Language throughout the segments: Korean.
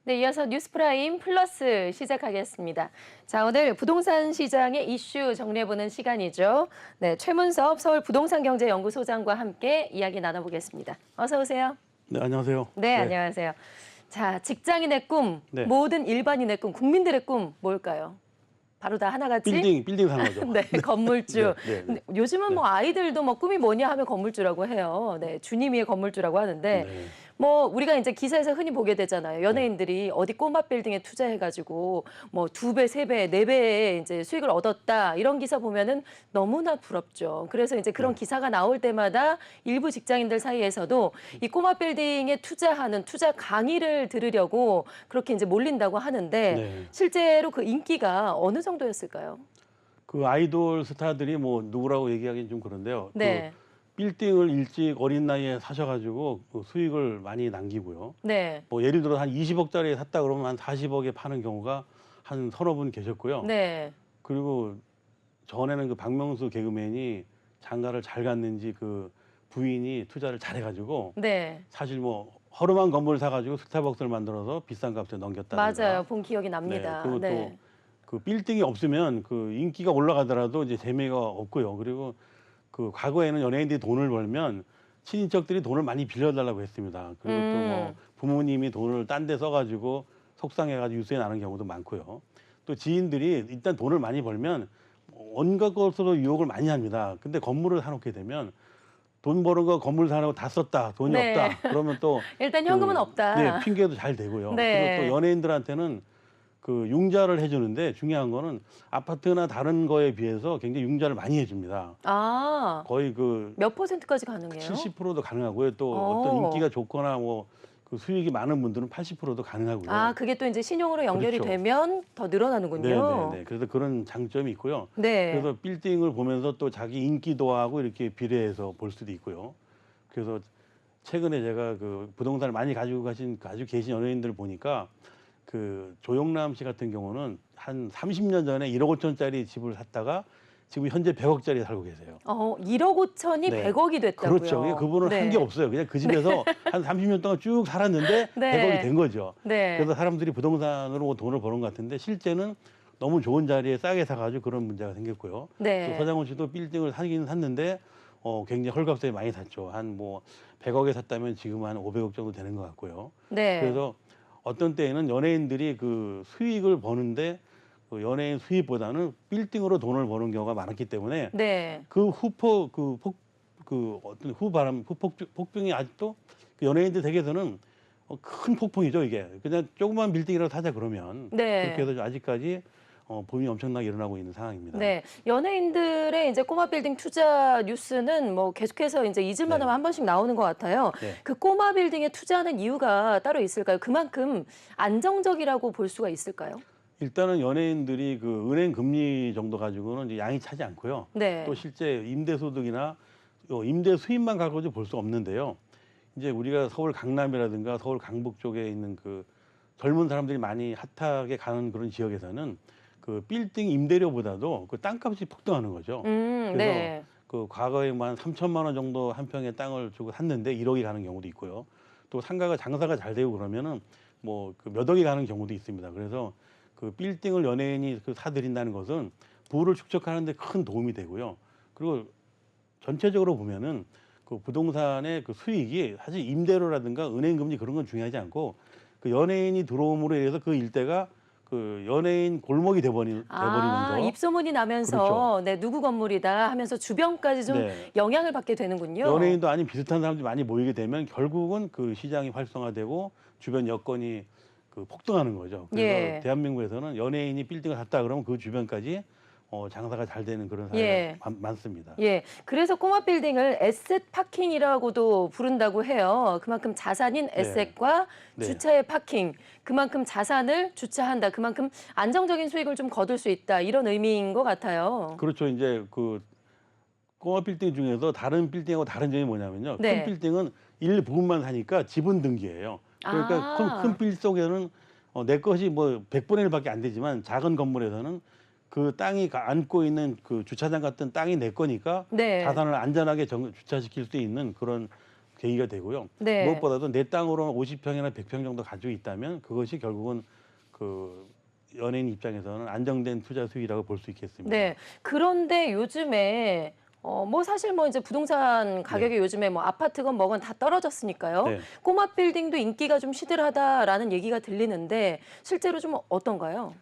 네, 이어서 뉴스프라임 플러스 시작하겠습니다. 자, 오늘 부동산 시장의 이슈 정리해보는 시간이죠. 네, 최문섭 서울부동산경제연구소장과 함께 이야기 나눠보겠습니다. 어서 오세요. 네, 안녕하세요. 네, 안녕하세요. 자, 직장인의 꿈, 네. 모든 일반인의 꿈, 국민들의 꿈 뭘까요? 바로 다 하나같이? 빌딩 사는 거죠. 네, 건물주. 네. 근데 요즘은 뭐 아이들도 뭐 꿈이 뭐냐 하면 건물주라고 해요. 네, 주님이 건물주라고 하는데 네. 뭐 우리가 이제 기사에서 흔히 보게 되잖아요. 연예인들이 어디 꼬마 빌딩에 투자해가지고 뭐 2배, 3배, 4배의 이제 수익을 얻었다 이런 기사 보면은 너무나 부럽죠. 그래서 이제 그런 기사가 나올 때마다 일부 직장인들 사이에서도 이 꼬마 빌딩에 투자하는 투자 강의를 들으려고 그렇게 이제 몰린다고 하는데 네. 실제로 그 인기가 어느 정도였을까요? 그 아이돌 스타들이 뭐 누구라고 얘기하기는 좀 그런데요. 네. 그 빌딩을 일찍 어린 나이에 사셔가지고 그 수익을 많이 남기고요. 네. 뭐 예를 들어 한 20억짜리 샀다 그러면 한 40억에 파는 경우가 한 서너 분 계셨고요. 네. 그리고 전에는 그 박명수 개그맨이 장가를 잘 갔는지 그 부인이 투자를 잘해가지고 네. 사실 뭐 허름한 건물 사가지고 스타벅스를 만들어서 비싼 값에 넘겼다든가. 맞아요. 본 기억이 납니다. 네, 그리고 네. 또 그 빌딩이 없으면 그 인기가 올라가더라도 이제 재미가 없고요. 그리고 그 과거에는 연예인들이 돈을 벌면 친인척들이 돈을 많이 빌려달라고 했습니다. 그리고 또 뭐 부모님이 돈을 딴 데 써가지고 속상해가지고 유세 나는 경우도 많고요. 또 지인들이 일단 돈을 많이 벌면 온갖 것으로 유혹을 많이 합니다. 근데 건물을 사놓게 되면 돈 버는 거 건물 사라고 다 썼다. 돈이 네. 없다. 그러면 또 일단 현금은 없다. 네, 핑계도 잘 되고요. 네. 그리고 또 연예인들한테는 그 융자를 해주는데 중요한 거는 아파트나 다른 거에 비해서 굉장히 융자를 많이 해줍니다. 아, 거의 그 몇 퍼센트까지 가능해요? 70%도 가능하고요. 또 어떤 인기가 좋거나 뭐 그 수익이 많은 분들은 80%도 가능하고요. 아, 그게 또 이제 신용으로 연결이 그렇죠. 되면 더 늘어나는군요. 네네네. 그래서 그런 장점이 있고요. 네. 그래서 빌딩을 보면서 또 자기 인기도하고 이렇게 비례해서 볼 수도 있고요. 그래서 최근에 제가 그 부동산을 많이 가지고 계신 연예인들을 보니까 그 조영남 씨 같은 경우는 한 30년 전에 1억 5천짜리 집을 샀다가 지금 현재 100억짜리 살고 계세요. 1억 5천이 네. 100억이 됐다고요. 그렇죠. 그분은 네. 한 게 없어요. 그냥 그 집에서 한 30년 동안 쭉 살았는데 네. 100억이 된 거죠. 네. 그래서 사람들이 부동산으로 돈을 버는 것 같은데 실제는 너무 좋은 자리에 싸게 사가지고 그런 문제가 생겼고요. 네. 또 서장훈 씨도 빌딩을 사긴 샀는데 굉장히 헐값에 많이 샀죠. 한 뭐 100억에 샀다면 지금 한 500억 정도 되는 것 같고요. 네. 그래서 어떤 때에는 연예인들이 그 수익을 버는데 그 연예인 수입보다는 빌딩으로 돈을 버는 경우가 많았기 때문에 네. 그 폭풍이 아직도 그 연예인들 댁에서는 큰 폭풍이죠, 이게. 그냥 조그만 빌딩이라도 사자 그러면. 네. 그렇게 해서 아직까지 붐이 엄청나게 일어나고 있는 상황입니다. 네. 연예인들의 이제 꼬마 빌딩 투자 뉴스는 뭐 계속해서 이제 잊을만 하면 한 번씩 나오는 것 같아요. 네. 그 꼬마 빌딩에 투자하는 이유가 따로 있을까요? 그만큼 안정적이라고 볼 수가 있을까요? 일단은 연예인들이 그 은행 금리 정도 가지고는 이제 양이 차지 않고요. 네. 또 실제 임대 소득이나 임대 수입만 가지고 볼 수 없는데요. 이제 우리가 서울 강남이라든가 서울 강북 쪽에 있는 그 젊은 사람들이 많이 핫하게 가는 그런 지역에서는 그 빌딩 임대료보다도 그 땅값이 폭등하는 거죠. 그래서 네. 그 과거에 한 3천만 원 정도 한 평에 땅을 주고 샀는데 1억이 가는 경우도 있고요. 또 장사가 잘 되고 그러면은 뭐 그 몇 억이 가는 경우도 있습니다. 그래서 그 빌딩을 연예인이 그 사들인다는 것은 부를 축적하는 데 큰 도움이 되고요. 그리고 전체적으로 보면은 그 부동산의 그 수익이 사실 임대료라든가 은행 금리 그런 건 중요하지 않고 그 연예인이 들어옴으로 인해서 그 일대가 그 연예인 골목이 돼버리면서 입소문이 나면서 그렇죠. 네, 누구 건물이다 하면서 주변까지 좀 네. 영향을 받게 되는군요. 연예인도 아닌 비슷한 사람들이 많이 모이게 되면 결국은 그 시장이 활성화되고 주변 여건이 그 폭등하는 거죠. 그래서 예. 대한민국에서는 연예인이 빌딩을 샀다 그러면 그 주변까지 장사가 잘 되는 그런 사례가 예. 많습니다. 예, 그래서 꼬마 빌딩을 에셋 파킹이라고도 부른다고 해요. 그만큼 자산인 에셋과 네. 주차의 파킹, 그만큼 자산을 주차한다, 그만큼 안정적인 수익을 좀 거둘 수 있다 이런 의미인 것 같아요. 그렇죠. 이제 그 꼬마 빌딩 중에서 다른 빌딩하고 다른 점이 뭐냐면요. 네. 큰 빌딩은 일부분만 사니까 지분 등기예요. 그러니까 아. 큰 빌 속에는 내 것이 뭐 100분의 1밖에 안 되지만 작은 건물에서는 그 땅이 안고 있는 그 주차장 같은 땅이 내 거니까 네. 자산을 안전하게 주차시킬 수 있는 그런 계기가 되고요. 네. 무엇보다도 내 땅으로 50평이나 100평 정도 가지고 있다면 그것이 결국은 그 연예인 입장에서는 안정된 투자 수익이라고 볼 수 있겠습니다. 네. 그런데 요즘에 뭐 사실 뭐 이제 부동산 가격이 요즘에 뭐 아파트건 뭐건 다 떨어졌으니까요. 네. 꼬마 빌딩도 인기가 좀 시들하다라는 얘기가 들리는데 실제로 좀 어떤가요?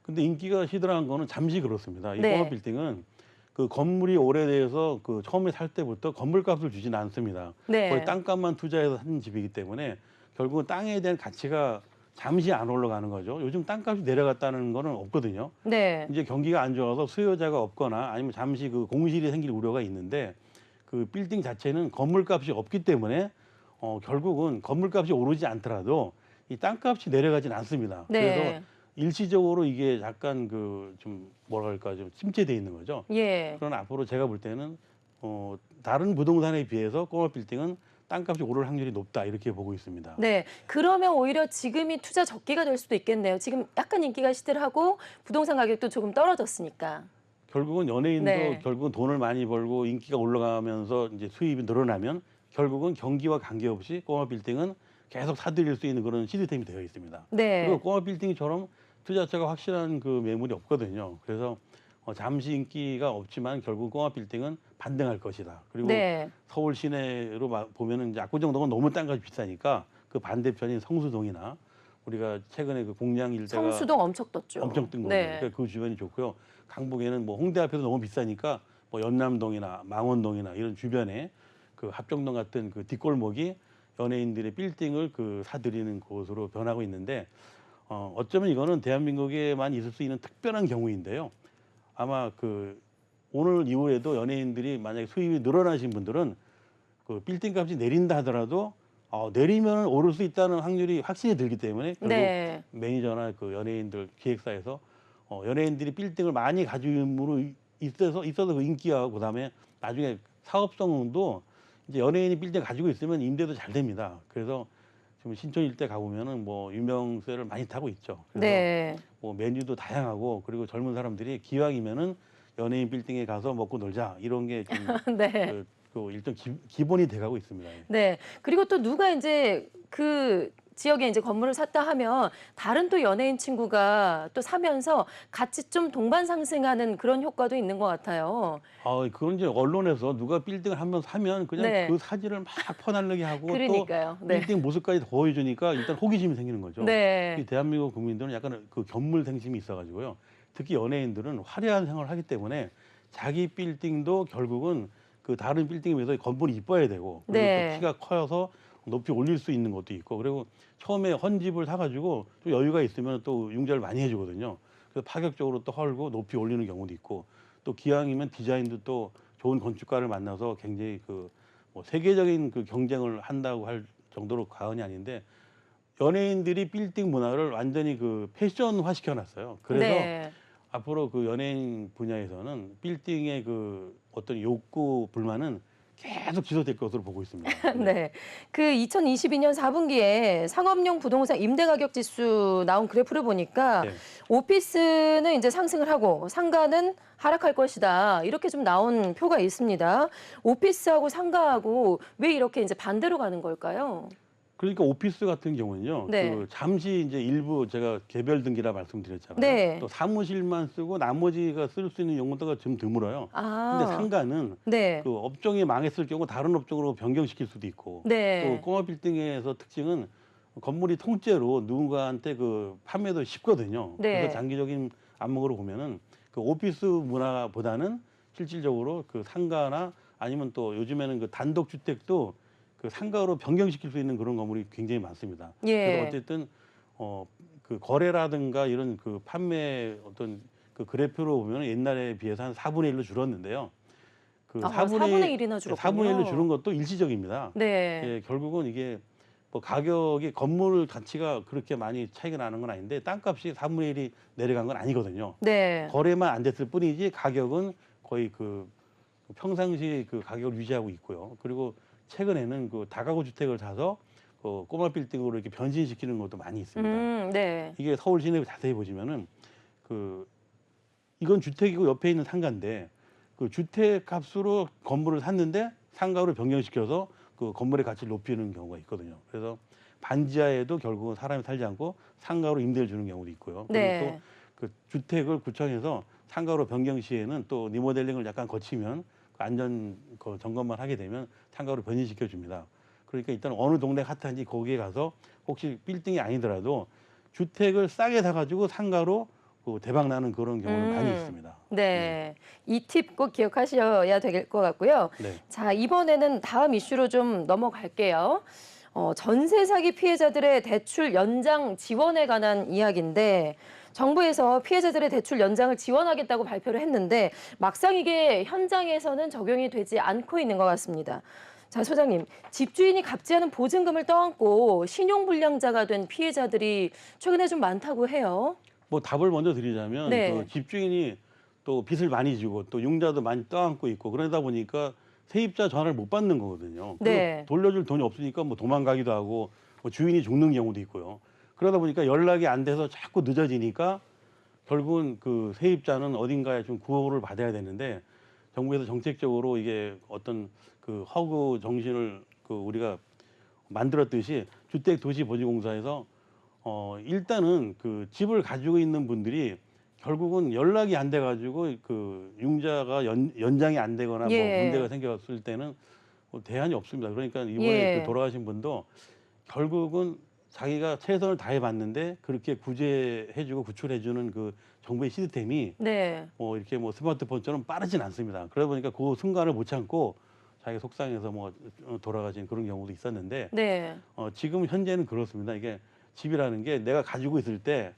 근데 인기가 시들한 거는 잠시 그렇습니다. 이 네. 꼬마 빌딩은 그 건물이 오래돼서 그 처음에 살 때부터 건물값을 주지는 않습니다. 네. 거의 땅값만 투자해서 산 집이기 때문에 결국은 땅에 대한 가치가 잠시 안 올라가는 거죠. 요즘 땅값이 내려갔다는 거는 없거든요. 네. 이제 경기가 안 좋아서 수요자가 없거나 아니면 잠시 그 공실이 생길 우려가 있는데 그 빌딩 자체는 건물값이 없기 때문에 결국은 건물값이 오르지 않더라도 이 땅값이 내려가진 않습니다. 그래서 네. 일시적으로 이게 약간 그 좀 뭐랄까 좀 침체돼 있는 거죠. 예. 그러나 앞으로 제가 볼 때는 다른 부동산에 비해서 꼬마 빌딩은 땅값이 오를 확률이 높다 이렇게 보고 있습니다. 네. 그러면 오히려 지금이 투자 적기가 될 수도 있겠네요. 지금 약간 인기가 시들하고 부동산 가격도 조금 떨어졌으니까. 결국은 연예인도 네. 결국은 돈을 많이 벌고 인기가 올라가면서 이제 수입이 늘어나면 결국은 경기와 관계없이 꼬마 빌딩은 계속 사들일 수 있는 그런 시스템이 되어 있습니다. 네. 그리고 꼬마 빌딩처럼 투자자가 확실한 그 매물이 없거든요. 그래서 잠시 인기가 없지만 결국 꼬마 빌딩은 반등할 것이다. 그리고 네. 서울 시내로 보면은 이제 압구정동은 너무 땅값이 비싸니까 그 반대편인 성수동이나 우리가 최근에 그 공양 일대가 성수동 엄청 떴죠. 엄청 뜬 거죠. 네. 그러니까 그 주변이 좋고요. 강북에는 뭐 홍대 앞에도 너무 비싸니까 뭐 연남동이나 망원동이나 이런 주변에 그 합정동 같은 그 뒷골목이 연예인들의 빌딩을 그 사들이는 곳으로 변하고 있는데 어쩌면 이거는 대한민국에만 있을 수 있는 특별한 경우인데요. 아마 그 오늘 이후에도 연예인들이 만약에 수입이 늘어나신 분들은 그 빌딩 값이 내린다 하더라도 내리면 오를 수 있다는 확률이 확신이 들기 때문에 결국 네. 매니저나 그 연예인들 기획사에서 연예인들이 빌딩을 많이 가짐으로 있어서 그 인기와 그다음에 나중에 사업성도 이제 연예인이 빌딩 가지고 있으면 임대도 잘 됩니다. 그래서 지금 신촌 일대 가보면은 뭐 유명세를 많이 타고 있죠. 그래서 네. 뭐 메뉴도 다양하고 그리고 젊은 사람들이 기왕이면은 연예인 빌딩에 가서 먹고 놀자 이런 게 좀 네. 그 일단 기본이 돼가고 있습니다. 예. 네. 그리고 또 누가 이제 그 지역에 이제 건물을 샀다 하면 다른 또 연예인 친구가 또 사면서 같이 좀 동반 상승하는 그런 효과도 있는 것 같아요. 그건 이제 언론에서 누가 빌딩을 한번 사면 그냥 네. 그 사진을 막 퍼날르게 하고 그러니까요. 또 네. 빌딩 모습까지 보여주니까 일단 호기심이 생기는 거죠. 네. 이 대한민국 국민들은 약간 그 견물생심이 있어가지고요. 특히 연예인들은 화려한 생활을 하기 때문에 자기 빌딩도 결국은 그 다른 빌딩에 비해서 건물이 이뻐야 되고 그리고 네. 또 키가 커서 높이 올릴 수 있는 것도 있고 그리고 처음에 헌집을 사가지고 또 여유가 있으면 또 융자를 많이 해주거든요. 그래서 파격적으로 또 헐고 높이 올리는 경우도 있고 또 기왕이면 디자인도 또 좋은 건축가를 만나서 굉장히 그 뭐 세계적인 그 경쟁을 한다고 할 정도로 과언이 아닌데 연예인들이 빌딩 문화를 완전히 그 패션화 시켜놨어요. 그래서 네. 앞으로 그 연예인 분야에서는 빌딩의 그 어떤 욕구 불만은 계속 지속될 것으로 보고 있습니다. 네. 그 2022년 4분기에 상업용 부동산 임대 가격 지수 나온 그래프를 보니까 네. 오피스는 이제 상승을 하고 상가는 하락할 것이다. 이렇게 좀 나온 표가 있습니다. 오피스하고 상가하고 왜 이렇게 이제 반대로 가는 걸까요? 그러니까 오피스 같은 경우는요. 네. 그 잠시 이제 일부 제가 개별 등기라 말씀드렸잖아요. 네. 또 사무실만 쓰고 나머지가 쓸 수 있는 용도가 좀 드물어요. 근데 상가는 네. 그 업종이 망했을 경우 다른 업종으로 변경시킬 수도 있고 네. 또 꼬마 빌딩에서 특징은 건물이 통째로 누군가한테 그 판매도 쉽거든요. 네. 그래서 장기적인 안목으로 보면은 그 오피스 문화보다는 실질적으로 그 상가나 아니면 또 요즘에는 그 단독 주택도 그 상가로 변경시킬 수 있는 그런 건물이 굉장히 많습니다. 예. 그래서 어쨌든 그 거래라든가 이런 그 판매 어떤 그 그래프로 보면 옛날에 비해서 한 4분의 1로 줄었는데요. 그 4분의 1이나 줄었군요. 4분의 1로 줄은 것도 일시적입니다. 네. 예, 결국은 이게 뭐 가격이 건물 가치가 그렇게 많이 차이가 나는 건 아닌데 땅값이 4분의 1이 내려간 건 아니거든요. 네. 거래만 안 됐을 뿐이지 가격은 거의 그 평상시 그 가격을 유지하고 있고요. 그리고 최근에는 그 다가구 주택을 사서 그 꼬마 빌딩으로 이렇게 변신시키는 것도 많이 있습니다. 네. 이게 서울 시내 자세히 보시면은 그 이건 주택이고 옆에 있는 상가인데 그 주택 값으로 건물을 샀는데 상가로 변경시켜서 그 건물의 가치를 높이는 경우가 있거든요. 그래서 반지하에도 결국은 사람이 살지 않고 상가로 임대를 주는 경우도 있고요. 그리고 네. 또 그 주택을 구청에서 상가로 변경 시에는 또 리모델링을 약간 거치면 그 안전 그 점검만 하게 되면 상가로 변신시켜 줍니다. 그러니까 일단 어느 동네 핫한지 거기에 가서 혹시 빌딩이 아니더라도 주택을 싸게 사가지고 상가로 그 대박 나는 그런 경우는 많이 있습니다. 네. 이 팁 꼭 기억하셔야 될 것 같고요. 네. 자, 이번에는 다음 이슈로 좀 넘어갈게요. 전세 사기 피해자들의 대출 연장 지원에 관한 이야기인데 정부에서 피해자들의 대출 연장을 지원하겠다고 발표를 했는데 막상 이게 현장에서는 적용이 되지 않고 있는 것 같습니다. 자, 소장님, 집주인이 갚지 않은 보증금을 떠안고 신용불량자가 된 피해자들이 최근에 좀 많다고 해요. 뭐 답을 먼저 드리자면 네. 그 집주인이 또 빚을 많이 지고 또 융자도 많이 떠안고 있고 그러다 보니까 세입자 전화를 못 받는 거거든요. 네. 그리고 돌려줄 돈이 없으니까 뭐 도망가기도 하고 뭐 주인이 죽는 경우도 있고요. 그러다 보니까 연락이 안 돼서 자꾸 늦어지니까 결국은 그 세입자는 어딘가에 좀 구호를 받아야 되는데 정부에서 정책적으로 이게 어떤 그 허구 정신을 그 우리가 만들었듯이 주택도시보증공사에서 일단은 그 집을 가지고 있는 분들이 결국은 연락이 안 돼 가지고 그 융자가 연장이 안 되거나 뭐 예. 문제가 생겼을 때는 뭐 대안이 없습니다. 그러니까 이번에 예. 그 돌아가신 분도 결국은 자기가 최선을 다해 봤는데 그렇게 구제해 주고 구출해 주는 그 정부의 시스템이 네. 뭐 이렇게 뭐 스마트폰처럼 빠르진 않습니다. 그러다 보니까 그 순간을 못 참고 자기가 속상해서 뭐 돌아가신 그런 경우도 있었는데 네. 지금 현재는 그렇습니다. 이게 집이라는 게 내가 가지고 있을 때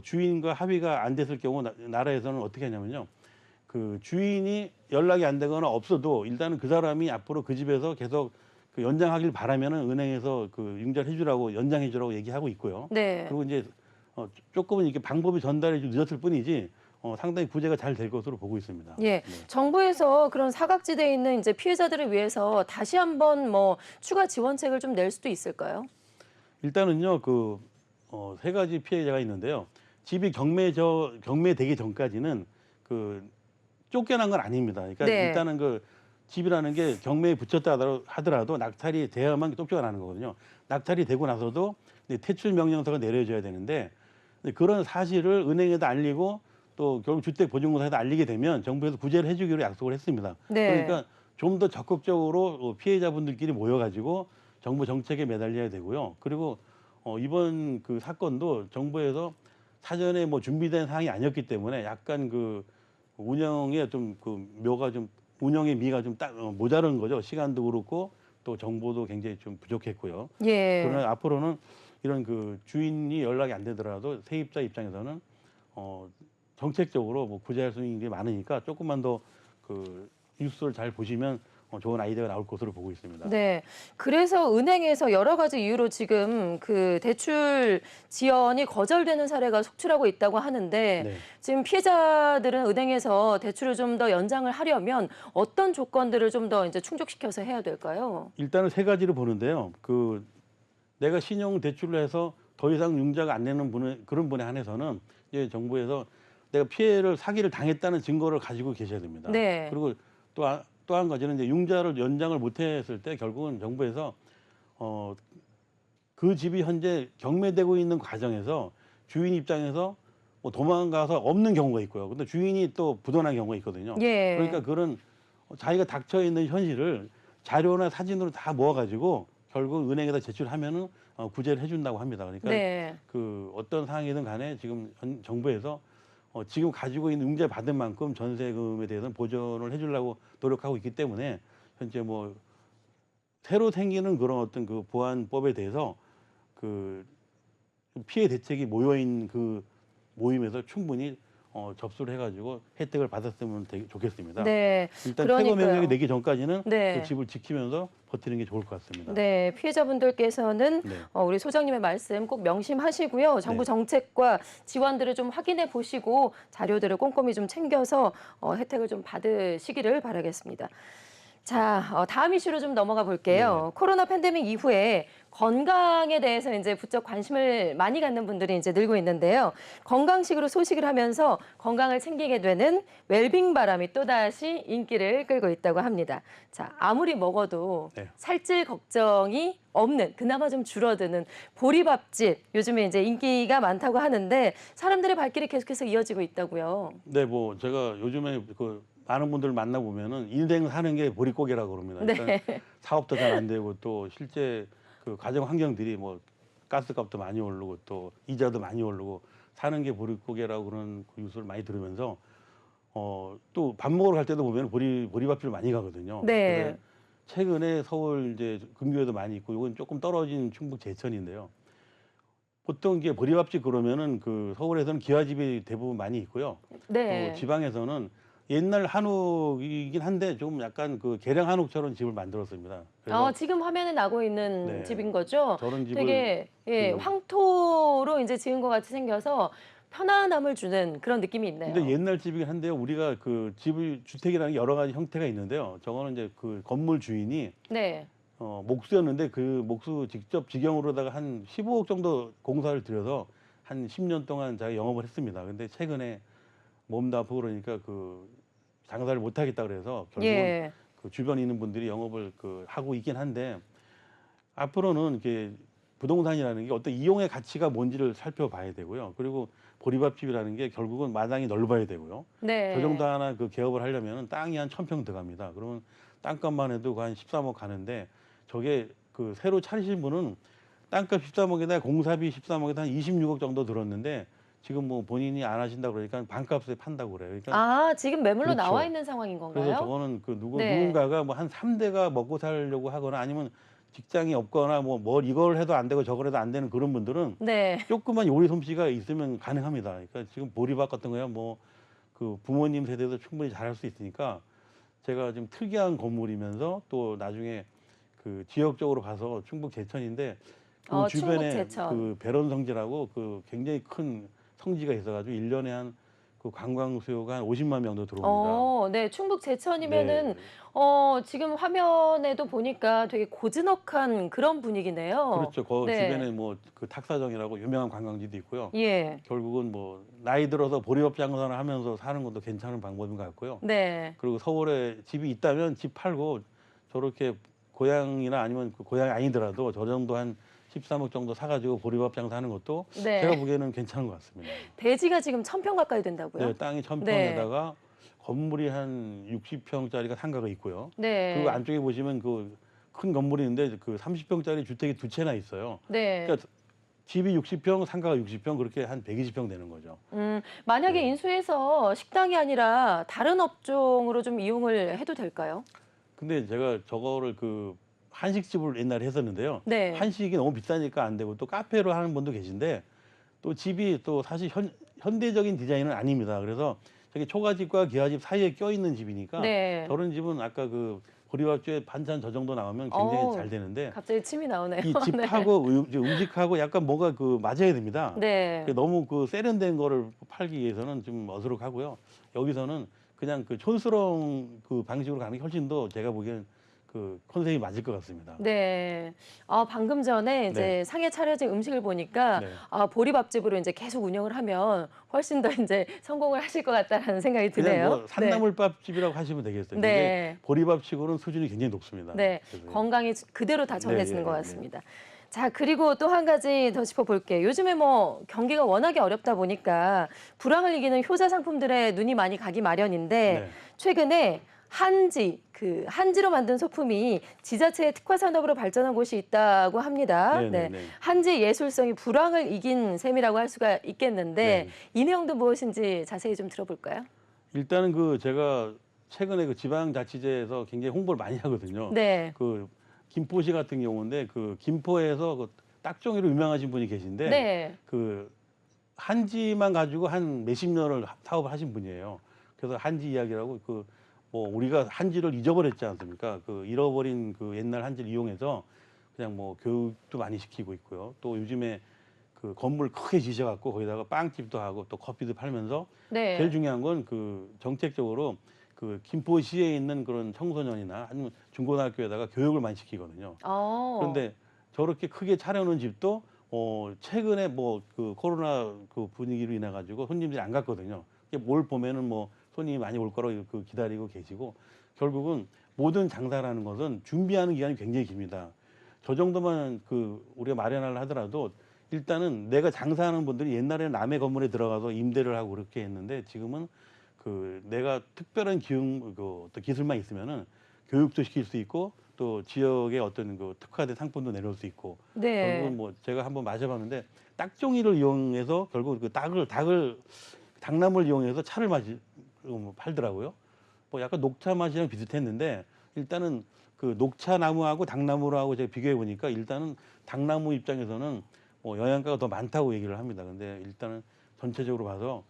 주인과 합의가 안 됐을 경우 나라에서는 어떻게 하냐면요. 그 주인이 연락이 안 되거나 없어도 일단은 그 사람이 앞으로 그 집에서 계속 그 연장하길 바라면은 은행에서 그 융자를 해주라고 연장해주라고 얘기하고 있고요. 네. 그리고 이제 조금은 이렇게 방법이 전달이 좀 늦었을 뿐이지 상당히 구제가 잘 될 것으로 보고 있습니다. 예. 네. 정부에서 그런 사각지대에 있는 이제 피해자들을 위해서 다시 한번 뭐 추가 지원책을 좀 낼 수도 있을까요? 일단은요 그 세 가지 피해자가 있는데요. 집이 경매되기 전까지는 그 쫓겨난 건 아닙니다. 그러니까 네. 일단은 그 집이라는 게 경매에 붙였다 하더라도 낙찰이 돼야만 쫓겨나는 거거든요. 낙찰이 되고 나서도 이제 퇴출 명령서가 내려져야 되는데 그런 사실을 은행에다 알리고 또 결국 주택보증공사에다 알리게 되면 정부에서 구제를 해주기로 약속을 했습니다. 네. 그러니까 좀 더 적극적으로 피해자분들끼리 모여가지고 정부 정책에 매달려야 되고요. 그리고 이번 그 사건도 정부에서 사전에 뭐 준비된 사항이 아니었기 때문에 약간 그 운영에 좀 그 묘가 좀 운영의 미가 좀 모자른 거죠. 시간도 그렇고 또 정보도 굉장히 좀 부족했고요. 예. 그러나 앞으로는 이런 그 주인이 연락이 안 되더라도 세입자 입장에서는 정책적으로 뭐 구제할 수 있는 게 많으니까 조금만 더 그 뉴스를 잘 보시면 좋은 아이디어가 나올 것으로 보고 있습니다. 네. 그래서 은행에서 여러 가지 이유로 지금 그 대출 지원이 거절되는 사례가 속출하고 있다고 하는데 네. 지금 피해자들은 은행에서 대출을 좀 더 연장을 하려면 어떤 조건들을 좀 더 이제 충족시켜서 해야 될까요? 일단은 세 가지를 보는데요. 그 내가 신용 대출을 해서 더 이상 융자가 안 되는 그런 분에 한해서는 이제 정부에서 내가 피해를 사기를 당했다는 증거를 가지고 계셔야 됩니다. 네. 그리고 또 한 가지는 이제 융자를 연장을 못했을 때 결국은 정부에서 그 집이 현재 경매되고 있는 과정에서 주인 입장에서 뭐 도망가서 없는 경우가 있고요. 근데 주인이 또 부도난 경우가 있거든요. 예. 그러니까 그런 자기가 닥쳐 있는 현실을 자료나 사진으로 다 모아가지고 결국 은행에다 제출하면은 구제를 해준다고 합니다. 그러니까 네. 그 어떤 상황이든 간에 지금 정부에서 지금 가지고 있는 융자 받은 만큼 전세금에 대해서는 보전을 해주려고 노력하고 있기 때문에 현재 뭐 새로 생기는 그런 어떤 그 보안법에 대해서 그 피해 대책이 모여있는 그 모임에서 충분히 접수를 해가지고 혜택을 받았으면 되게 좋겠습니다. 네. 일단 퇴거 그러니까요. 명령이 내기 전까지는 네. 그 집을 지키면서 버티는 게 좋을 것 같습니다. 네, 피해자분들께서는 네. 우리 소장님의 말씀 꼭 명심하시고요. 정부 네. 정책과 지원들을 좀 확인해 보시고 자료들을 꼼꼼히 좀 챙겨서 혜택을 좀 받으시기를 바라겠습니다. 자, 다음 이슈로 좀 넘어가 볼게요. 코로나 팬데믹 이후에 건강에 대해서 이제 부쩍 관심을 많이 갖는 분들이 이제 늘고 있는데요. 건강식으로 소식을 하면서 건강을 챙기게 되는 웰빙 바람이 또다시 인기를 끌고 있다고 합니다. 자, 아무리 먹어도 네. 살찔 걱정이 없는, 그나마 좀 줄어드는 보리밥집, 요즘에 이제 인기가 많다고 하는데 사람들의 발길이 계속해서 이어지고 있다고요. 네, 뭐 제가 요즘에 그 많은 분들 만나 보면은 인생 사는 게 보릿고개라고 그럽니다. 네. 그러니까 사업도 잘 안 되고 또 실제 그 가정 환경들이 뭐 가스값도 많이 오르고 또 이자도 많이 오르고 사는 게 보릿고개라고 그런 그 뉴스를 많이 들으면서 또 밥 먹으러 갈 때도 보면 보리밥집을 많이 가거든요. 그래서 네. 최근에 서울 이제 근교에도 많이 있고 이건 조금 떨어진 충북 제천인데요. 보통 이게 보리밥집 그러면은 그 서울에서는 기와집이 대부분 많이 있고요. 또 네. 지방에서는 옛날 한옥이긴 한데 좀 약간 그 개량 한옥처럼 집을 만들었습니다. 그래서 지금 화면에 나고 있는 네, 집인 거죠? 저런 집을 되게 예, 그 황토로 이제 지은 것 같이 생겨서 편안함을 주는 그런 느낌이 근데 있네요. 옛날 집이긴 한데요. 우리가 그 집을 주택이라는 게 여러 가지 형태가 있는데요. 저거는 이제 그 건물 주인이 네. 목수였는데 그 목수 직접 직영으로다가 한 15억 정도 공사를 들여서 한 10년 동안 자기 영업을 했습니다. 근데 최근에 몸도 아프고 그러니까 그 장사를 못 하겠다 그래서 결국은 예. 그 주변에 있는 분들이 영업을 그 하고 있긴 한데 앞으로는 이렇게 부동산이라는 게 어떤 이용의 가치가 뭔지를 살펴봐야 되고요. 그리고 보리밥집이라는 게 결국은 마당이 넓어야 되고요. 저 정도 네. 하나 그 개업을 하려면 땅이 한 1,000평 들어갑니다. 그러면 땅값만 해도 그 한 13억 가는데 저게 그 새로 차리신 분은 땅값 13억에다 공사비 13억에다 한 26억 정도 들었는데 지금 뭐 본인이 안 하신다고 그러니까 반값에 판다고 그래요. 그러니까 지금 매물로 나와 그렇죠. 있는 상황인 그래서 건가요? 저거는 그 네. 누군가가 뭐 한 3대가 먹고 살려고 하거나 아니면 직장이 없거나 뭐 뭘 이걸 해도 안 되고 저걸 해도 안 되는 그런 분들은 네. 조그만 요리 솜씨가 있으면 가능합니다. 그러니까 지금 보리밥 같은 거야 뭐 그 부모님 세대도 충분히 잘할 수 있으니까 제가 지금 특이한 건물이면서 또 나중에 그 지역적으로 가서 충북 제천인데 그 충북 주변에 제천. 그 배론 성지라고 그 굉장히 큰 성지가 있어가지고 1년에 한 그 관광 수요가 한 50만 명 정도 들어옵니다. 네. 충북 제천이면은 네. 지금 화면에도 보니까 되게 고즈넉한 그런 분위기네요. 그렇죠. 그 네. 주변에 뭐 그 탁사정이라고 유명한 관광지도 있고요. 예. 결국은 뭐 나이 들어서 보리밥 장사를 하면서 사는 것도 괜찮은 방법인 것 같고요. 네. 그리고 서울에 집이 있다면 집 팔고 저렇게 고향이나 아니면 그 고향이 아니더라도 저 정도 한 13억 정도 사가지고 보리밥 장사하는 것도 제가 네. 보기에는 괜찮은 것 같습니다. 대지가 지금 1,000평 가까이 된다고요? 네, 땅이 네. 1,000평에다가 건물이 한 60평짜리가 상가가 있고요. 그리고 네. 안쪽에 보시면 그 큰 건물이 있는데 그 30평짜리 주택이 두 채나 있어요. 네. 그러니까 집이 60평, 상가가 60평 그렇게 한 120평 되는 거죠. 만약에 네. 인수해서 식당이 아니라 다른 업종으로 좀 이용을 해도 될까요? 근데 제가 저거를 그 한식집을 옛날에 했었는데요. 네. 한식이 너무 비싸니까 안 되고 또 카페로 하는 분도 계신데 또 집이 또 사실 현대적인 디자인은 아닙니다. 그래서 저기 초가집과 기와집 사이에 껴있는 집이니까 네. 저런 집은 아까 그 보리밥집에 반찬 저 정도 나오면 굉장히 어우, 잘 되는데 갑자기 침이 나오네요. 이 네. 집하고 음식하고 약간 뭐가 그 맞아야 됩니다. 네. 너무 그 세련된 거를 팔기 위해서는 좀 어수룩하고요. 여기서는 그냥 그 촌스러운 그 방식으로 가는 게 훨씬 더 제가 보기에는 그 컨셉이 맞을 것 같습니다. 네. 방금 전에 네, 이제 상에 차려진 음식을 보니까 네. 보리밥집으로 이제 계속 운영을 하면 훨씬 더 이제 성공을 하실 것 같다라는 생각이 그냥 드네요. 뭐 네. 산나물밥집이라고 하시면 되겠어요. 굉장히 네. 보리밥치고는 수준이 굉장히 높습니다. 네. 그래서 건강이 그대로 다 네, 전해지는 것 예, 예, 네. 같습니다. 자, 그리고 또 한 가지 더 짚어볼게요. 요즘에 뭐 경기가 워낙에 어렵다 보니까 불황을 이기는 효자 상품들에 눈이 많이 가기 마련인데 네. 최근에 한지로 만든 소품이 지자체의 특화 산업으로 발전한 곳이 있다고 합니다. 네, 네, 네. 네. 한지 예술성이 불황을 이긴 셈이라고 할 수가 있겠는데 네. 이 내용도 무엇인지 자세히 좀 들어볼까요? 일단은 그 제가 최근에 그 지방자치제에서 굉장히 홍보를 많이 하거든요. 네. 그 김포시 같은 경우인데 그 김포에서 그 딱종이로 유명하신 분이 계신데 네. 그 한지만 가지고 한 몇십 년을 사업을 하신 분이에요. 그래서 한지 이야기라고 그 뭐 우리가 한지를 잊어버렸지 않습니까? 그 잃어버린 그 옛날 한지를 이용해서 그냥 뭐 교육도 많이 시키고 있고요. 또 요즘에 그 건물 크게 지셔갖고 거기다가 빵집도 하고 또 커피도 팔면서 제일 네. 중요한 건 그 정책적으로 그 김포시에 있는 그런 청소년이나 아니면 중고등학교에다가 교육을 많이 시키거든요. 그런데 저렇게 크게 차려놓은 집도 최근에 뭐 그 코로나 그 분위기로 인해 가지고 손님들이 안 갔거든요. 이게 뭘 보면은 뭐 손님이 많이 올 거라고 그 기다리고 계시고 결국은 모든 장사라는 것은 준비하는 기간이 굉장히 깁니다. 저 정도만 그 우리가 마련을 하더라도 일단은 내가 장사하는 분들이 옛날에는 남의 건물에 들어가서 임대를 하고 그렇게 했는데 지금은 그 내가 특별한 그 어떤 기술만 있으면은 교육도 시킬 수 있고 또 지역의 어떤 그 특화된 상품도 내놓을 수 있고 네. 결국은 뭐 제가 한번 마셔봤는데 딱종이를 이용해서 결국 그 당나무를 이용해서 차를 팔더라고요. 뭐 약간 녹차 맛이랑 비슷했는데 일단은 그 녹차 나무하고 당나무하고 제가 비교해 보니까 일단은 당나무 입장에서는 뭐 영양가가 더 많다고 얘기를 합니다. 근데 일단은 전체적으로 봐서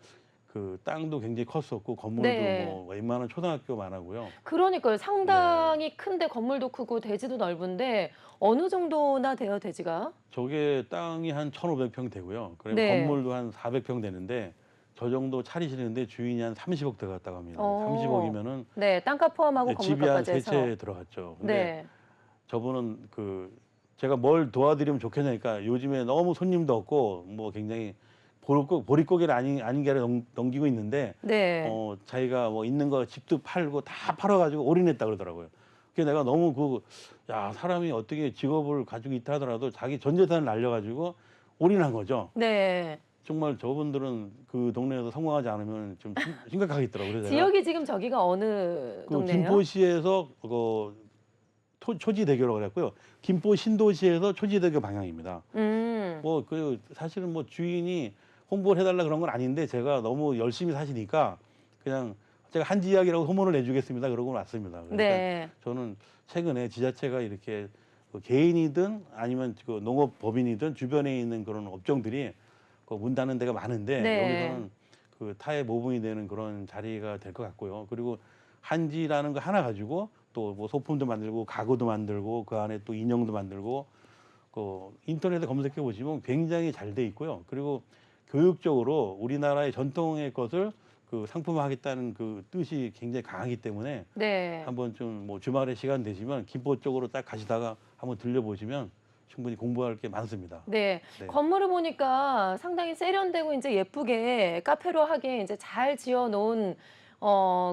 그 땅도 굉장히 컸었고 건물도 네. 뭐 웬만한 초등학교만 하고요. 그러니까요. 상당히 큰데 건물도 크고 대지도 넓은데 어느 정도나 돼요, 대지가? 저게 땅이 한 1,500평 되고요. 그리고 네. 건물도 한 400평 되는데 저 정도 차리시는데 주인이 한 30억 들어갔다고 합니다. 어. 30억이면은 네, 땅값 포함하고 집이 한 건물값까지 세 해서. 채 들어갔죠. 근데 네. 저분은 그 제가 뭘 도와드리면 좋겠냐니까 요즘에 너무 손님도 없고 뭐 굉장히 보릿고개를 아닌 게 아니라 넘기고 있는데 네. 자기가 뭐 있는 거 집도 팔고 다 팔아가지고 올인했다 그러더라고요. 그래서 내가 너무 야 사람이 어떻게 직업을 가지고 있다 하더라도 자기 전 재산을 날려가지고 올인한 거죠. 네. 정말 저분들은 그 동네에서 성공하지 않으면 좀 심각하겠더라고요. 그래서 제가 지역이 지금 저기가 어느 그 동네예요? 김포시에서 초지대교라고 그랬고요. 김포 신도시에서 초지대교 방향입니다. 뭐 그 사실은 뭐 주인이 홍보를 해달라 그런 건 아닌데 제가 너무 열심히 사시니까 그냥 제가 한지 이야기라고 소문을 내주겠습니다. 그러고 왔습니다. 그러니까 네. 저는 최근에 지자체가 이렇게 그 개인이든 아니면 그 농업법인이든 주변에 있는 그런 업종들이 그 문 닫는 데가 많은데 네. 여기서는 그 타의 모범이 되는 그런 자리가 될 것 같고요. 그리고 한지라는 거 하나 가지고 또 뭐 소품도 만들고 가구도 만들고 그 안에 또 인형도 만들고 그 인터넷에 검색해 보시면 굉장히 잘 돼 있고요. 그리고 교육적으로 우리나라의 전통의 것을 그 상품화하겠다는 그 뜻이 굉장히 강하기 때문에 네. 한번 좀 뭐 주말에 시간 되시면 김포 쪽으로 딱 가시다가 한번 들려보시면 충분히 공부할 게 많습니다. 네. 네. 건물을 보니까 상당히 세련되고 이제 예쁘게 카페로 하게 이제 잘 지어 놓은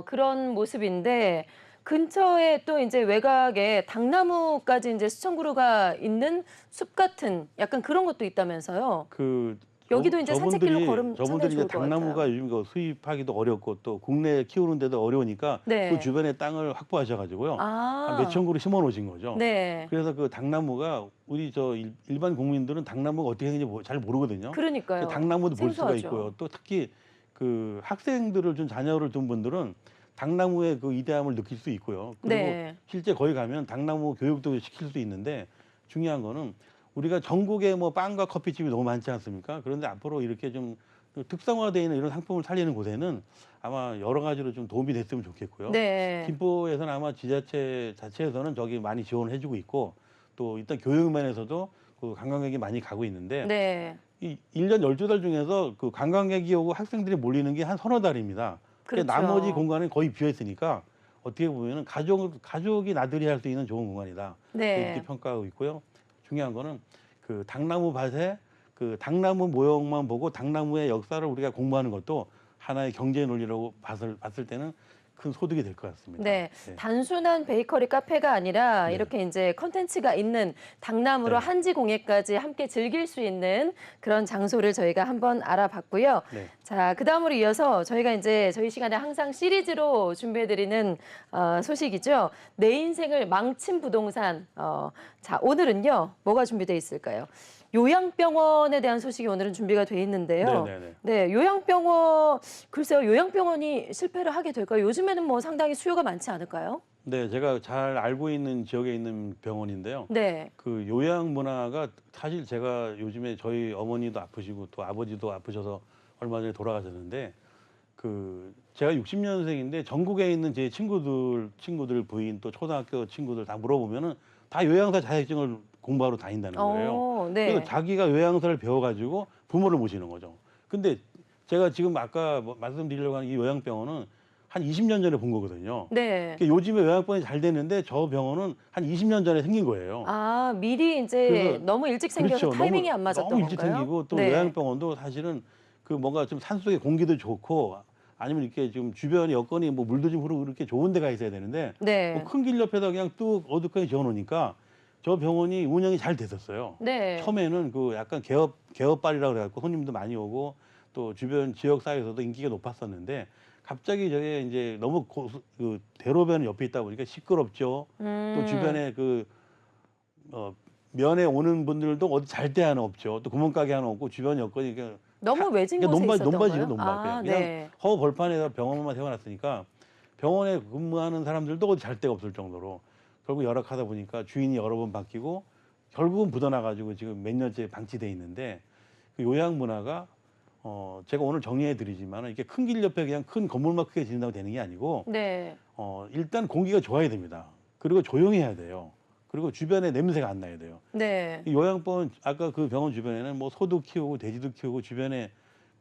그런 모습인데 근처에 또 이제 외곽에 당나무까지 이제 수천 그루가 있는 숲 같은 약간 그런 것도 있다면서요. 그 여기도 이제 산책길로 걸으면 상당히 저분들이 이제 좋을 것 당나무가 같아요. 요즘 그 수입하기도 어렵고 또 국내에 키우는데도 어려우니까 그 네. 주변에 땅을 확보하셔가지고 한 아. 몇천 그루 심어 놓으신 거죠. 네. 그래서 그 당나무가 우리 저 일반 국민들은 당나무가 어떻게 되는지 잘 모르거든요. 그 그러니까요. 당나무도 볼 수가 생소하죠. 있고요. 또 특히 그 학생들을 둔 자녀를 둔 분들은 당나무의 그 이대함을 느낄 수 있고요. 그리고 네. 실제 거기 가면 당나무 교육도 시킬 수 있는데 중요한 거는 우리가 전국에 뭐 빵과 커피집이 너무 많지 않습니까? 그런데 앞으로 이렇게 좀 특성화되어 있는 이런 상품을 살리는 곳에는 아마 여러 가지로 좀 도움이 됐으면 좋겠고요. 네. 김포에서는 아마 지자체 자체에서는 저기 많이 지원을 해주고 있고 또 일단 교육 면에서도 그 관광객이 많이 가고 있는데 네. 이 1년 12달 중에서 그 관광객이 오고 학생들이 몰리는 게 한 서너 달입니다. 그렇죠. 나머지 공간은 거의 비어 있으니까 어떻게 보면은 가족이 나들이 할 수 있는 좋은 공간이다. 네. 이렇게 평가하고 있고요. 중요한 거는 그 당나무 밭에 그 당나무 모형만 보고 당나무의 역사를 우리가 공부하는 것도 하나의 경제 논리라고 봤을 때는 큰 소득이 될 것 같습니다. 네. 네. 단순한 베이커리 카페가 아니라 네. 이렇게 이제 컨텐츠가 있는 당나무로 네. 한지 공예까지 함께 즐길 수 있는 그런 장소를 저희가 한번 알아봤고요. 네. 자, 그다음으로 이어서 저희가 이제 저희 시간에 항상 시리즈로 준비해드리는 소식이죠. 내 인생을 망친 부동산. 자, 오늘은요. 뭐가 준비되어 있을까요? 요양병원에 대한 소식이 오늘은 준비가 돼 있는데요. 네네네. 네, 요양병원 글쎄요, 요양병원이 실패를 하게 될까요? 요즘에는 뭐 상당히 수요가 많지 않을까요? 네, 제가 잘 알고 있는 지역에 있는 병원인데요. 네, 그 요양 문화가 사실 제가 요즘에 저희 어머니도 아프시고 또 아버지도 아프셔서 얼마 전에 돌아가셨는데 그 제가 60년생인데 전국에 있는 제 친구들 부인 또 초등학교 친구들 다 물어보면은 다 요양사 자격증을 공부하러 다닌다는 거예요. 네. 그래서 자기가 요양사를 배워가지고 부모를 모시는 거죠. 근데 제가 지금 아까 말씀드리려고 하는 이 요양병원은 한 20년 전에 본 거거든요. 네. 그러니까 요즘에 요양병원이 잘 됐는데 저 병원은 한 20년 전에 생긴 거예요. 아, 미리 이제 그래서 너무 일찍 생겨서 그렇죠. 타이밍이 안 맞았던 너무 일찍 건가요? 생기고 또 네. 요양병원도 사실은 그 뭔가 좀 산속에 공기도 좋고 아니면 이렇게 좀 주변 여건이 뭐 물도 좀 흐르고 이렇게 좋은 데가 있어야 되는데 뭐 네. 큰 길 옆에다 그냥 뚝 어둡게 지어 놓으니까 저 병원이 운영이 잘 됐었어요. 네. 처음에는 그 약간 개업발이라고 그래갖고 손님도 많이 오고 또 주변 지역 사회에서도 인기가 높았었는데 갑자기 저게 이제 너무 그 대로변 옆에 있다 보니까 시끄럽죠. 또 음. 주변에 면회 오는 분들도 어디 잘 데 하나 없죠. 또 구멍가게 하나 없고 주변 여건이 그냥 너무 외진 그냥 곳에 있었던 논밭이죠, 거예요? 논밭. 아, 그냥 네. 허 벌판에다 병원만 세워놨으니까 병원에 근무하는 사람들도 어디 잘 데가 없을 정도로 결국 열악하다 보니까 주인이 여러 번 바뀌고 결국은 묻어나가지고 지금 몇 년째 방치돼 있는데 그 요양 문화가 제가 오늘 정리해 드리지만 이렇게 큰 길 옆에 그냥 큰 건물만 크게 지는다고 되는 게 아니고 네. 일단 공기가 좋아야 됩니다. 그리고 조용해야 돼요. 그리고 주변에 냄새가 안 나야 돼요. 네. 이 요양병원 아까 그 병원 주변에는 뭐 소도 키우고 돼지도 키우고 주변에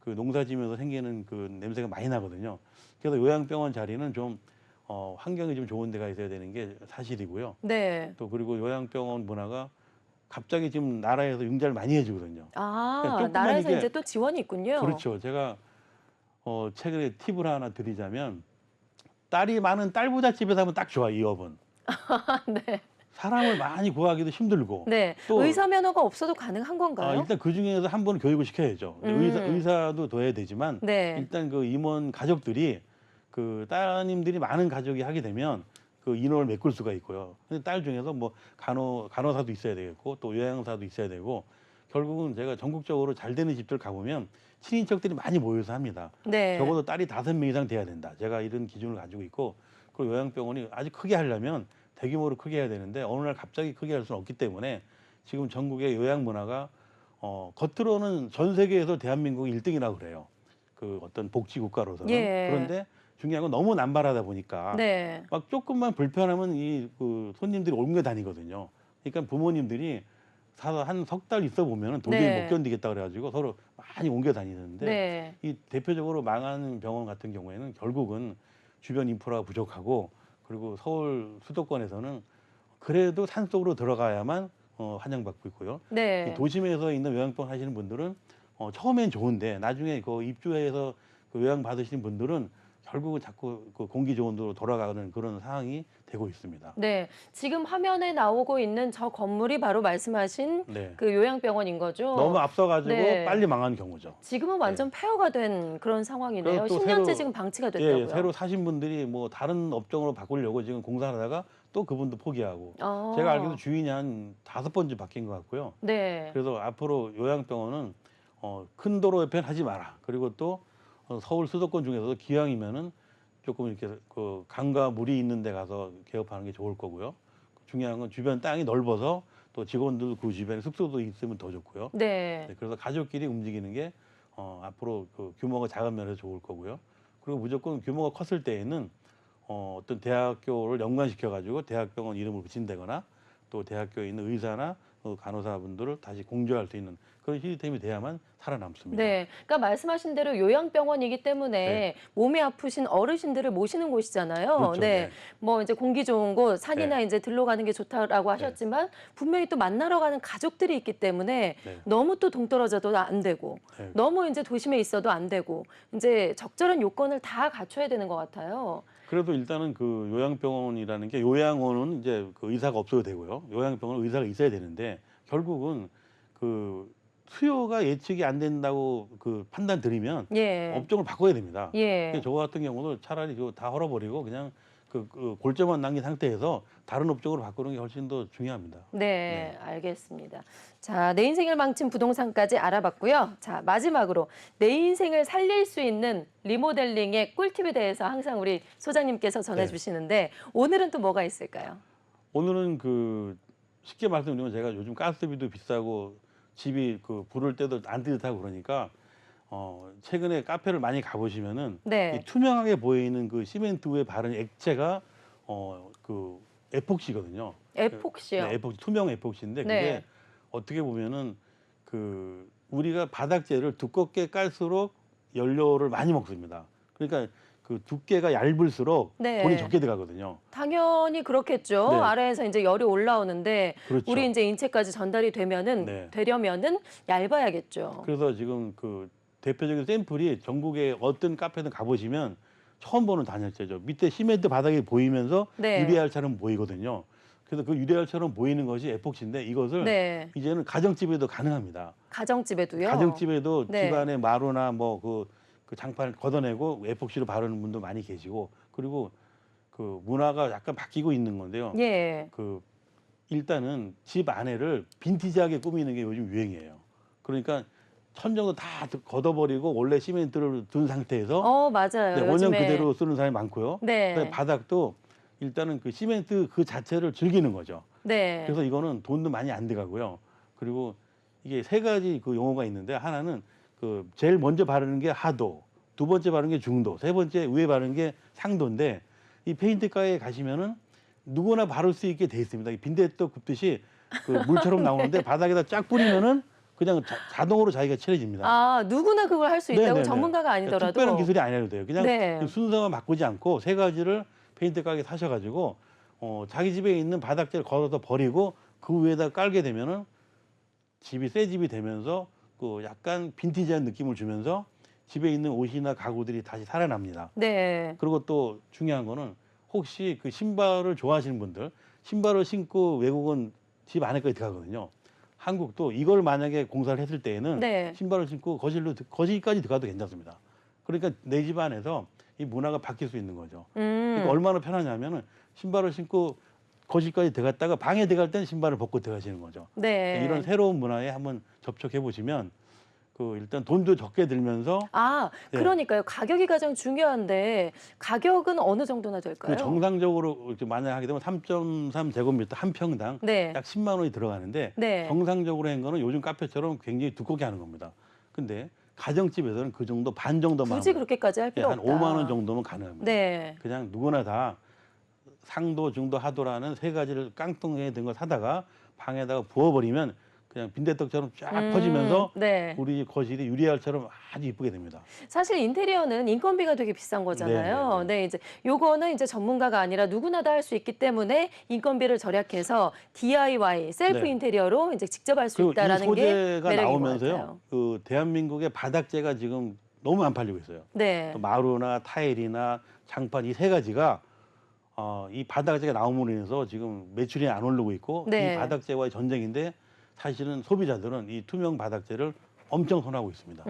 그 농사지면서 생기는 그 냄새가 많이 나거든요. 그래서 요양병원 자리는 좀 환경이 좀 좋은 데가 있어야 되는 게 사실이고요. 네. 또 그리고 요양병원 문화가 갑자기 지금 나라에서 융자를 많이 해주거든요. 그러니까 아, 조금만 나라에서 이게 이제 또 지원이 있군요. 그렇죠. 제가 최근에 팁을 하나 드리자면 딸이 많은 딸부잣집에서 하면 딱 좋아 이 업은. 네. 사람을 많이 구하기도 힘들고 네. 또 의사 면허가 없어도 가능한 건가요? 일단 그중에서 한 번 교육을 시켜야죠. 의사도 둬야 되지만 네. 일단 그 임원 가족들이 그 따님들이 많은 가족이 하게 되면 그 인원을 메꿀 수가 있고요. 근데 딸 중에서 뭐 간호사도 있어야 되겠고 또 요양사도 있어야 되고 결국은 제가 전국적으로 잘 되는 집들 가보면 친인척들이 많이 모여서 합니다. 네. 적어도 딸이 5명 이상 돼야 된다. 제가 이런 기준을 가지고 있고 그리고 요양병원이 아주 크게 하려면 대규모로 크게 해야 되는데 어느 날 갑자기 크게 할 수는 없기 때문에 지금 전국의 요양 문화가 겉으로는 전 세계에서 대한민국이 1등이라고 그래요. 그 어떤 복지 국가로서는. 예. 그런데 중요한 건 너무 남발하다 보니까 네. 막 조금만 불편하면 이 그 손님들이 옮겨 다니거든요. 그러니까 부모님들이 사서 한 석 달 있어 보면은 도저히 네. 못 견디겠다 그래가지고 서로 많이 옮겨 다니는데 네. 이 대표적으로 망하는 병원 같은 경우에는 결국은 주변 인프라가 부족하고 그리고 서울 수도권에서는 그래도 산속으로 들어가야만 환영받고 있고요. 이 네. 도심에서 있는 요양병 하시는 분들은 처음엔 좋은데 나중에 그 입주해서 그 요양 받으시는 분들은 결국은 자꾸 그 공기 좋은 데로 돌아가는 그런 상황이 되고 있습니다. 네. 지금 화면에 나오고 있는 저 건물이 바로 말씀하신 네. 그 요양병원인 거죠? 너무 앞서가지고 네. 빨리 망한 경우죠. 지금은 완전 폐허가 된 그런 상황이네요. 그리고 또 10년째 지금 방치가 됐다고요. 새로 사신 분들이 뭐 다른 업종으로 바꾸려고 지금 공사하다가 또 그분도 포기하고 제가 알기로 주인이 한 5번째 바뀐 것 같고요. 네. 그래서 앞으로 요양병원은 큰 도로 옆엔 하지 마라. 그리고 또 서울 수도권 중에서도 기왕이면은 조금 이렇게 그 강과 물이 있는 데 가서 개업하는 게 좋을 거고요. 중요한 건 주변 땅이 넓어서 또 직원들 그 주변에 숙소도 있으면 더 좋고요. 네. 네, 그래서 가족끼리 움직이는 게 앞으로 그 규모가 작은 면에서 좋을 거고요. 그리고 무조건 규모가 컸을 때에는 어떤 대학교를 연관시켜 가지고 대학병원 이름을 붙인다거나 또 대학교에 있는 의사나 간호사분들을 다시 공조할 수 있는 그런 시스템이 돼야만 살아남습니다. 네. 그러니까 말씀하신 대로 요양병원이기 때문에 네. 몸이 아프신 어르신들을 모시는 곳이잖아요. 그렇죠. 네. 네. 뭐 이제 공기 좋은 곳, 산이나 네. 이제 들러가는 게 좋다라고 하셨지만 분명히 또 만나러 가는 가족들이 있기 때문에 네. 너무 또 동떨어져도 안 되고 네. 너무 이제 도심에 있어도 안 되고 이제 적절한 요건을 다 갖춰야 되는 것 같아요. 그래도 일단은 그 요양병원이라는 게 요양원은 이제 그 의사가 없어도 되고요. 요양병원은 의사가 있어야 되는데 결국은 그 수요가 예측이 안 된다고 그 판단 드리면 예. 업종을 바꿔야 됩니다. 예. 저 같은 경우는 차라리 그거 다 헐어버리고 그냥 그 골점만 남긴 상태에서 다른 업종으로 바꾸는 게 훨씬 더 중요합니다. 네, 알겠습니다. 자, 내 인생을 망친 부동산까지 알아봤고요. 자, 마지막으로 내 인생을 살릴 수 있는 리모델링의 꿀팁에 대해서 항상 우리 소장님께서 전해주시는데 오늘은 또 뭐가 있을까요? 오늘은 그 쉽게 말씀드리면 제가 요즘 가스비도 비싸고 집이 그 부를 때도 안 뜨뜻하고 그러니까 최근에 카페를 많이 가보시면은 네. 이 투명하게 보이는 그 시멘트 위에 바른 액체가 그 에폭시거든요. 에폭시요. 네, 에폭시 투명 에폭시인데 그게 네. 어떻게 보면은 그 우리가 바닥재를 두껍게 깔수록 연료를 많이 먹습니다. 그러니까 그 두께가 얇을수록 네. 돈이 적게 들어가거든요. 당연히 그렇겠죠. 네. 아래에서 이제 열이 올라오는데 그렇죠. 우리 이제 인체까지 전달이 네. 되려면은 얇아야겠죠. 그래서 지금 그 대표적인 샘플이 전국의 어떤 카페든 가보시면 처음 보는 단열재죠. 밑에 시멘트 바닥이 보이면서 네. 유리알처럼 보이거든요. 그래서 그 유리알처럼 보이는 것이 에폭시인데 이것을 네. 이제는 가정집에도 가능합니다. 가정집에도요. 가정집에도 네. 집안에 마루나 뭐 그 장판을 걷어내고 에폭시로 바르는 분도 많이 계시고, 그리고 그 문화가 약간 바뀌고 있는 건데요. 예. 그 일단은 집 안에를 빈티지하게 꾸미는 게 요즘 유행이에요. 그러니까 천정도 다 걷어버리고 원래 시멘트를 둔 상태에서 맞아요. 네, 원형 요즘에. 그대로 쓰는 사람이 많고요. 네. 그다음에 바닥도 일단은 그 시멘트 그 자체를 즐기는 거죠. 네. 그래서 이거는 돈도 많이 안 들어가고요. 그리고 이게 세 가지 그 용어가 있는데, 하나는 그 제일 먼저 바르는 게 하도, 두 번째 바르는 게 중도, 세 번째 위에 바르는 게 상도인데, 이 페인트가에 가시면은 누구나 바를 수 있게 돼 있습니다. 이 빈대떡 굽듯이 그 물처럼 나오는데 바닥에다 쫙 뿌리면은 그냥 자동으로 자기가 칠해집니다. 누구나 그걸 할 수 있다고 네네네. 전문가가 그러니까 아니더라도. 특별한 기술이 아니라도 돼요. 그냥 네. 그 순서만 바꾸지 않고 세 가지를 페인트 가게 사셔가지고 자기 집에 있는 바닥재를 걷어서 버리고 그 위에다 깔게 되면은 집이 새 집이 되면서 그 약간 빈티지한 느낌을 주면서 집에 있는 옷이나 가구들이 다시 살아납니다. 네. 그리고 또 중요한 거는, 혹시 그 신발을 좋아하시는 분들, 신발을 신고 외국은 집 안에까지 들어가거든요. 한국도 이걸 만약에 공사를 했을 때에는 네. 신발을 신고 거실까지 들어가도 괜찮습니다. 그러니까 내 집 안에서 이 문화가 바뀔 수 있는 거죠. 그러니까 얼마나 편하냐면은 신발을 신고 거실까지 들어갔다가 방에 들어갈 때는 신발을 벗고 들어가시는 거죠. 네. 이런 새로운 문화에 한번 접촉해 보시면 그 일단 돈도 적게 들면서 네. 그러니까요. 가격이 가장 중요한데 가격은 어느 정도나 될까요? 그 정상적으로 이렇게 만약 하게 되면 3.3제곱미터 한 평당 네. 약 10만 원이 들어가는데, 네. 정상적으로 한 거는 요즘 카페처럼 굉장히 두껍게 하는 겁니다. 근데 가정집에서는 그 정도 반 정도만 굳이 하고요. 그렇게까지 할 필요 한 없다. 5만 원 정도면 가능합니다. 네. 그냥 누구나 다 상도, 중도, 하도라는 세 가지를 깡통에 든 거 사다가 방에다가 부어버리면 그냥 빈대떡처럼 쫙 퍼지면서 네. 우리 거실이 유리알처럼 아주 이쁘게 됩니다. 사실 인테리어는 인건비가 되게 비싼 거잖아요. 네, 이제 요거는 이제 전문가가 아니라 누구나 다 할 수 있기 때문에 인건비를 절약해서 DIY, 셀프 네. 인테리어로 이제 직접 할 수 그리고 이 있다라는 게 소재가 매력인 것 나오면서요. 같아요. 그 대한민국의 바닥재가 지금 너무 안 팔리고 있어요. 네. 또 마루나 타일이나 장판 이 세 가지가 이 바닥재가 나옴으로 인해서 지금 매출이 안 오르고 있고, 네. 이 바닥재와의 전쟁인데 사실은 소비자들은 이 투명 바닥재를 엄청 선호하고 있습니다.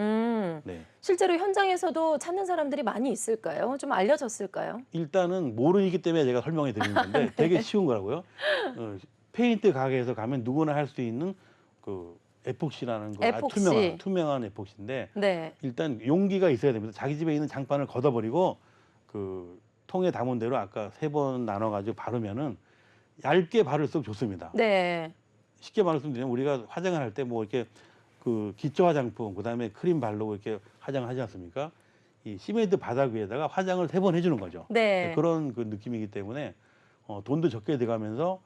네. 실제로 현장에서도 찾는 사람들이 많이 있을까요? 좀 알려졌을까요? 일단은 모르기 때문에 제가 설명해 드리는 건데 되게 쉬운 거라고요. 페인트 가게에서 가면 누구나 할 수 있는 그 에폭시라는 거, 에폭시. 투명한 에폭시인데, 네. 일단 용기가 있어야 됩니다. 자기 집에 있는 장판을 걷어버리고 그 통에 담은 대로 아까 3번 나눠가지고 바르면은 얇게 바를수록 좋습니다. 네. 쉽게 말씀드리면 우리가 화장을 할 때 뭐 이렇게 그 기초 화장품, 그다음에 크림 바르고 이렇게 화장을 하지 않습니까? 이 시멘트 바닥 위에다가 화장을 3번 해주는 거죠. 네. 그런 그 느낌이기 때문에 돈도 적게 들어가면서,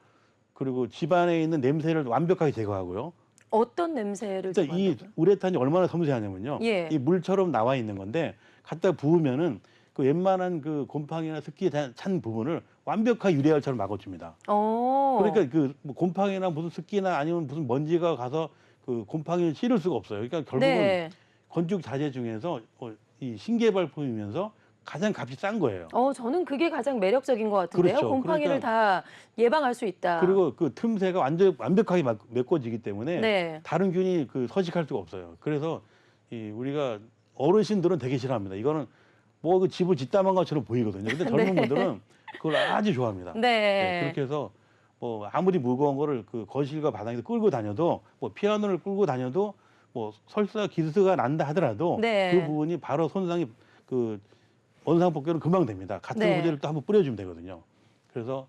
그리고 집안에 있는 냄새를 완벽하게 제거하고요. 어떤 냄새를 일단 이 좋아한다고요? 우레탄이 얼마나 섬세하냐면요. 예. 이 물처럼 나와 있는 건데 갖다 부으면은 그 웬만한 그 곰팡이나 습기 찬 부분을 완벽하게 유리알처럼 막아줍니다. 그러니까 그뭐 곰팡이나 무슨 습기나 아니면 무슨 먼지가 가서 그 곰팡이를 찌를 수가 없어요. 그러니까 결국은 네. 건축 자재 중에서 이 신개발품이면서 가장 값이 싼 거예요. 저는 그게 가장 매력적인 것 같은데요. 그렇죠. 곰팡이를 그러니까 다 예방할 수 있다. 그리고 그 틈새가 완벽하게 메꿔지기 때문에 네. 다른 균이 그 서식할 수가 없어요. 그래서 이 우리가 어르신들은 되게 싫어합니다. 이거는 뭐 그 집을 짓담한 것처럼 보이거든요. 근데 젊은 분들은 그걸 아주 좋아합니다. 네. 그렇게 해서 뭐 아무리 무거운 거를 그 거실과 바닥에서 끌고 다녀도, 뭐 피아노를 끌고 다녀도 뭐 설사 기스가 난다 하더라도 네. 그 부분이 바로 손상이 그 원상복귀는 금방 됩니다. 같은 네. 소재를 또 한번 뿌려주면 되거든요. 그래서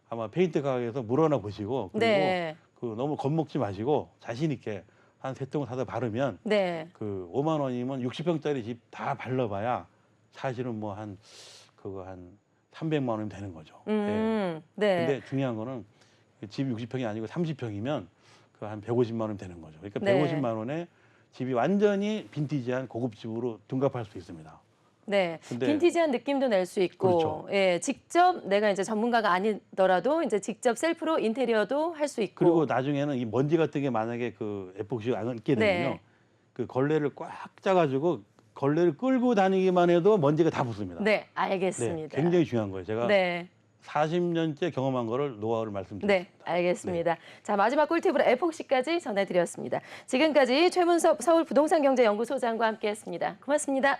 아마 페인트 가게에서 물어나 보시고, 그리고 네. 그 너무 겁먹지 마시고 자신 있게 한 3통을 사다 바르면 네. 그 5만 원이면 60평짜리 집 다 발라봐야 사실은 뭐 한 그거 한 300만 원이면 되는 거죠. 네. 근데 중요한 거는 집이 60평이 아니고 30평이면 그 한 150만 원 되는 거죠. 그러니까 네. 150만 원에 집이 완전히 빈티지한 고급집으로 둔갑할 수 있습니다. 네, 근데 빈티지한 느낌도 낼 수 있고, 그렇죠. 예, 직접 내가 이제 전문가가 아니더라도 이제 직접 셀프로 인테리어도 할 수 있고. 그리고 나중에는 이 먼지 같은 게 만약에 그 에폭시가 안게 되면요. 네. 그 걸레를 꽉 짜가지고 걸레를 끌고 다니기만 해도 먼지가 다 붙습니다. 네, 네, 알겠습니다. 굉장히 중요한 거예요. 제가 네. 40년째 경험한 거를 노하우를 말씀드립니다. 네, 알겠습니다. 자, 마지막 꿀팁으로 에폭시까지 전해드렸습니다. 지금까지 최문섭 서울부동산경제연구소장과 함께했습니다. 고맙습니다.